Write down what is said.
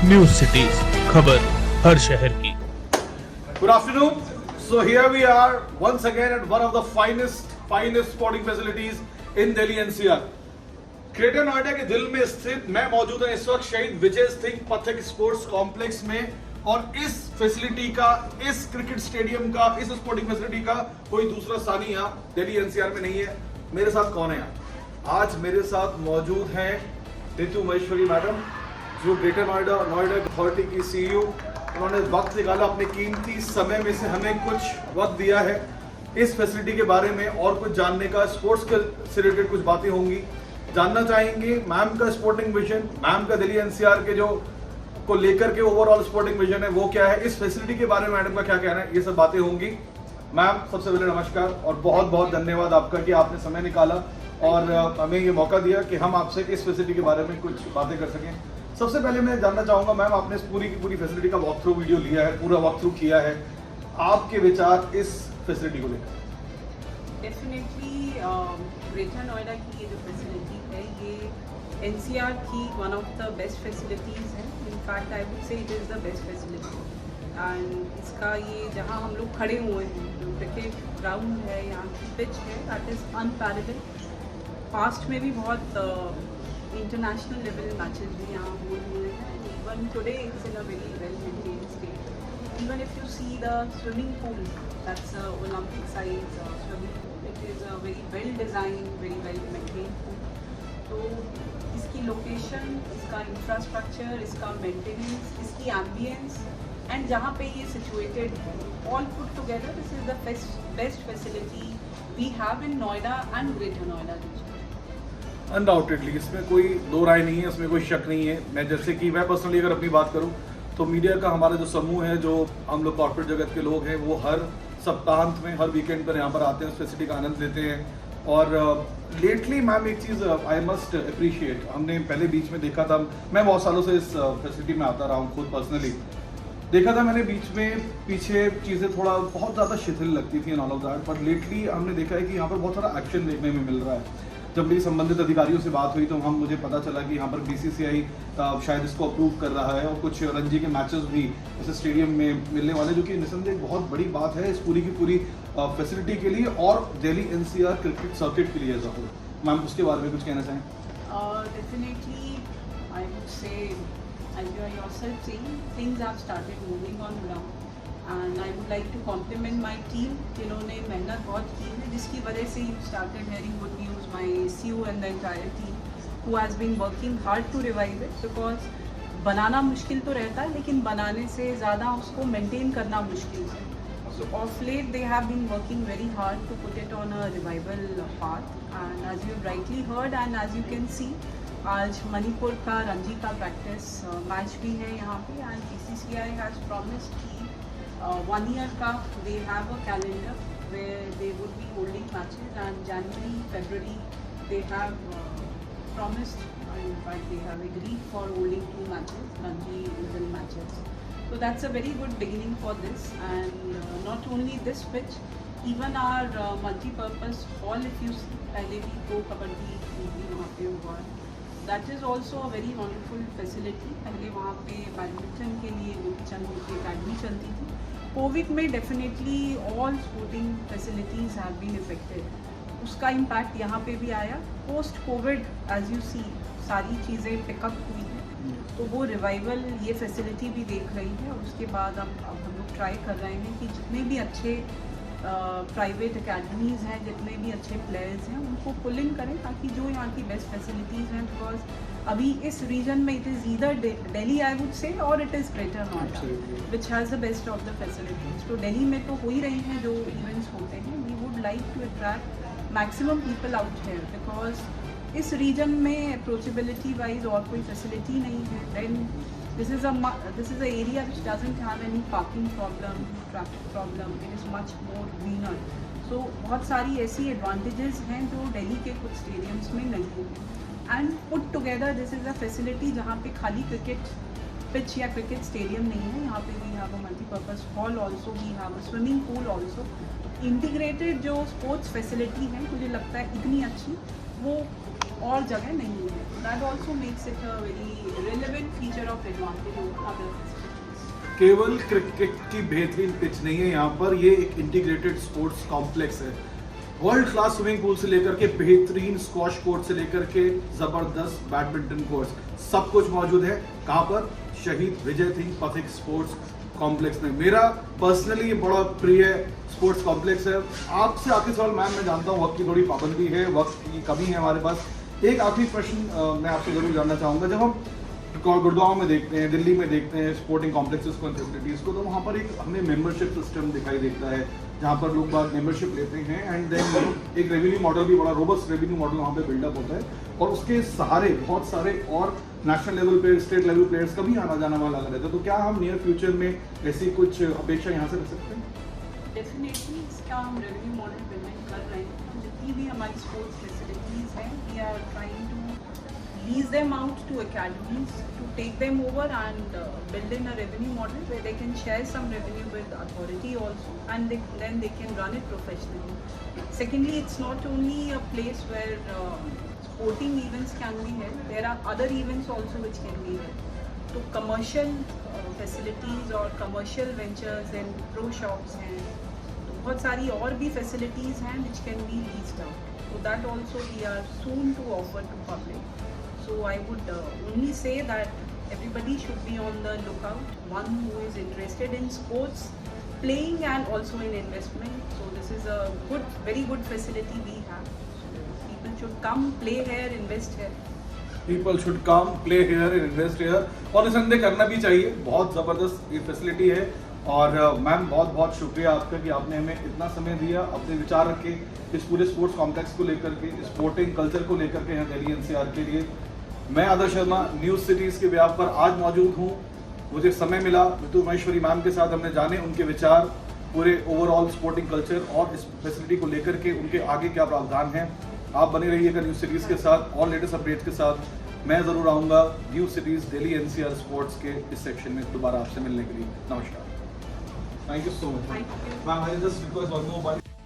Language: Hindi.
न्यूज सिटीज, खबर हर शहर की। Good afternoon. So here we are once again at one of the finest sporting facilities in Delhi NCR. Greater Noida के दिल में स्थित मैं मौजूद हूं इस वक्त शहीद विजय सिंह पथिक स्पोर्ट्स कॉम्प्लेक्स में, और इस फैसिलिटी का, इस क्रिकेट स्टेडियम का, इस स्पोर्टिंग फैसिलिटी का कोई दूसरा सानी यहाँ दिल्ली एनसीआर में नहीं है। मेरे साथ कौन है यहाँ? आज मेरे साथ मौजूद हैं रितु महेश्वरी मैडम, जो ग्रेटर नोएडा अथॉरिटी की सीईओ। उन्होंने वक्त निकाला, अपने कीमती समय में से हमें कुछ वक्त दिया है इस फैसिलिटी के बारे में और कुछ जानने का। स्पोर्ट्स से रिलेटेड कुछ बातें होंगी, जानना चाहेंगे मैम का स्पोर्टिंग विजन, मैम का दिल्ली एनसीआर के जो को लेकर के ओवरऑल स्पोर्टिंग विजन है वो क्या है, इस फैसिलिटी के बारे में मैडम का क्या कहना है, ये सब बातें होंगी। मैम सबसे पहले नमस्कार और बहुत बहुत धन्यवाद आपका कि आपने समय निकाला और हमें ये मौका दिया कि हम आपसे इस फैसिलिटी के बारे में कुछ बातें कर सकें। सबसे पहले मैं जानना चाहूंगा मैम, आपने इस पूरी की पूरी फैसिलिटी का वॉक थ्रू वीडियो लिया है, पूरा वॉक थ्रू किया है, आपके विचार इस फैसिलिटी को लेकर? डेफिनेटली ग्रेटर नोएडा की ये जो फैसिलिटी है ये एनसीआर की one of the best facilities है। In fact I would say it is the best facility. And इसका ये जहाँ हम लोग खड़े हुए हैं, जो क्रिकेट ग्राउंड है, यहाँ की पिच है, दैट इज़ अनपैरेलल। पास्ट में भी बहुत इंटरनेशनल लेवल मैचेस भी यहाँ हुए हैं। Even today it's in a very well maintained state. Even if you see the swimming pool, that's a Olympic size swimming pool. It is a very well design, very well maintained pool. तो इसकी लोकेशन, इसका इंफ्रास्ट्रक्चर, इसका मेंटेनेंस, इसकी एम्बियंस एंड जहाँ पे ये सिचुएटेड है, all put together this is the best facility we have in Noida and greater Noida region. Undoubtedly इसमें कोई दो राय नहीं है, इसमें कोई शक नहीं है। मैं जैसे कि मैं पर्सनली अगर अपनी बात करूं तो मीडिया का हमारा जो समूह है, जो हम लोग कॉर्पोरेट जगत के लोग हैं, वो हर सप्ताहांत में, हर वीकेंड पर यहाँ पर आते हैं, उस फैसिलिटी का आनंद लेते हैं। और लेटली मैम एक चीज़ आई मस्ट अप्रिशिएट, हमने पहले बीच में देखा था, मैं बहुत सालों से इस फैसिलिटी में आता रहा हूँ, खुद पर्सनली देखा था मैंने बीच में, पीछे चीज़ें थोड़ा बहुत ज़्यादा शिथिल लगती थी and all of that, but lately हमने देखा है कि यहाँ पर बहुत सारा एक्शन देखने में मिल रहा है। जब मेरी संबंधित अधिकारियों से बात हुई तो मुझे पता चला कि यहाँ पर बीसीसीआई शायद इसको अप्रूव कर रहा है और कुछ रणजी के मैचेस भी इस स्टेडियम में मिलने वाले, जो कि निसंदेह एक बहुत बड़ी बात है इस पूरी की पूरी फैसिलिटी के लिए और दिल्ली एनसीआर क्रिकेट सर्किट के लिए एज अ होल। मैम उसके बारे में कुछ कहना चाहें? Definitely, I would say, as you are yourself saying, things have started moving on ground. And I would like to compliment my team, जिन्होंने मेहनत बहुत की है, जिसकी वजह से you started hearing good news. My CEO and the entire team who has been working hard to revive it, because बनाना मुश्किल तो रहता है, लेकिन बनाने से ज़्यादा उसको maintain करना मुश्किल है. So of late they have been working very hard to put it on a revival path. And as you rightly heard and as you can see, आज मणिपुर का रणजी का प्रैक्टिस मैच भी है यहाँ पे, and BCCI has promised कि 1 year का they have a calendar where they would be holding matches, and January, February they have promised, in fact they have agreed for holding 2 matches, Ranji level matches. So that's a very good beginning for this. And not only this pitch, even our multi-purpose hall, if you see, पहले भी 2 कबड्डी भी वहाँ पे हुआ है, that is also a very wonderful facility. पहले वहाँ पे बैडमिंटन के लिए गोपीचंद की अकेडमी चलती थी। कोविड में definitely all sporting facilities have been affected, उसका इम्पैक्ट यहाँ पे भी आया। Post covid as you see सारी चीज़ें पिकअप हुई हैं, तो वो रिवाइवल ये फैसिलिटी भी देख रही है। और उसके बाद अब हम लोग ट्राई कर रहे हैं कि जितने भी अच्छे प्राइवेट अकेडमीज़ हैं, जितने भी अच्छे प्लेयर्स हैं, उनको पुल इन करें, ताकि जो यहाँ की बेस्ट फैसिलिटीज़ हैं, बिकॉज अभी इस रीजन में it is either Delhi I would say और it is Greater Noida which has the best of the facilities. तो दिल्ली में तो हो ही रही हैं जो इवेंट्स होते हैं, we would like to attract maximum people out here, because इस रीजन में अप्रोचेबिलिटी वाइज और कोई फैसिलिटी नहीं है। Then this is a area which doesn't have any parking problem, traffic problem. It is much more greener. So बहुत सारी ऐसी advantages हैं जो दिल्ली के कुछ स्टेडियम्स में नहीं हैं। And put together this is a facility जहाँ पे खाली क्रिकेट पिच या क्रिकेट स्टेडियम नहीं है, यहाँ पे we have a multi-purpose hall also, we have a swimming pool also. Integrated जो स्पोर्ट्स फैसिलिटी है, मुझे लगता है इतनी अच्छी वो और जगह नहीं है. That also makes it a very relevant feature of advantage over other facilities. केवल क्रिकेट की बेहतरीन पिच नहीं है यहाँ पर, ये एक इंटीग्रेटेड स्पोर्ट्स कॉम्प्लेक्स है. वर्ल्ड क्लास स्विमिंग पूल से लेकर के बेहतरीन स्क्वॉश कोर्ट से लेकर के जबरदस्त बैडमिंटन कोर्ट्स, सब कुछ मौजूद है. कहाँ पर? शहीद विजय सिंह पथिक स्पोर्ट्स कॉम्प्लेक्स में. मेरा पर्सनली ये बड़ा प्रिय स्पोर्ट्स कॉम्प्लेक्स है. आपसे आखिरी सवाल मैम, मैं जानता हूँ वक्त की थोड़ी पाबंदी है, वक्त की कमी है हमारे पास. एक आखिरी प्रश्न मैं आपसे जरूर जानना चाहूँगा. जब हम गुड़गांव में देखते हैं, दिल्ली में देखते हैं स्पोर्टिंग कॉम्प्लेक्सेस को, फैसिलिटीज़ को, तो वहाँ पर एक हमें मेंबरशिप सिस्टम दिखाई देता है जहाँ पर लोग बाग मेंबरशिप लेते हैं एंड देन एक रेवेन्यू मॉडल भी, बड़ा रोबस्ट रेवेन्यू मॉडल वहाँ पे बिल्डअप होता है और उसके सहारे बहुत सारे और नेशनल लेवल पे, स्टेट लेवल प्लेयर्स का भी आना जाना वहाँ लगा रहता है. तो क्या हम नियर फ्यूचर में ऐसी कुछ अपेक्षा यहाँ से रख सकते हैं? डेफिनेटली इसका हम रेवेन्यू मॉडल बिल्ड कर रहे हैं. जितनी भी हमारी स्पोर्ट्स फैसिलिटीज़ हैं, we are trying to lease them out to academies to take them over and build in a revenue model where they can share some revenue with authority also, and then they can run it professionally. Secondly, it's not only a place where sporting events can be held, there are other events also which can be held. So commercial facilities or commercial ventures and pro shops हैं, बहुत सारी और भी facilities हैं which can be leased out. So that also we are soon to offer to public. So I would only say that everybody should be on the lookout. One who is interested in sports, playing and also in investment. So this is a good, very good facility we have. So people should come, play here, invest here. People should come, play here and invest here. और निसंदेह करना भी चाहिए. बहुत ज़बरदस्त ये फैसिलिटी है. और मैम बहुत बहुत शुक्रिया आपका कि आपने हमें इतना समय दिया, अपने विचार रखे इस पूरे स्पोर्ट्स कॉम्प्लेक्स को लेकर के, स्पोर्टिंग कल्चर को लेकर के यहाँ दिल्ली एनसीआर के लिए. मैं आदर्श शर्मा न्यूज़ सिटीज़ के व्याप पर आज मौजूद हूँ. मुझे समय मिला, ऋतु महेश्वरी मैम के साथ हमने जाने उनके विचार पूरे ओवरऑल स्पोर्टिंग कल्चर और इस फैसिलिटी को लेकर के, उनके आगे क्या प्रावधान है. आप बने रहिएगा न्यूज़ सिटीज़ के साथ और लेटेस्ट अपडेट्स के साथ. मैं ज़रूर आऊँगा news cities Delhi NCR sports के इस सेक्शन में दोबारा आपसे मिलने के लिए. नमस्कार. Thank you so much. Thank you. Ma'am, I just request one more point.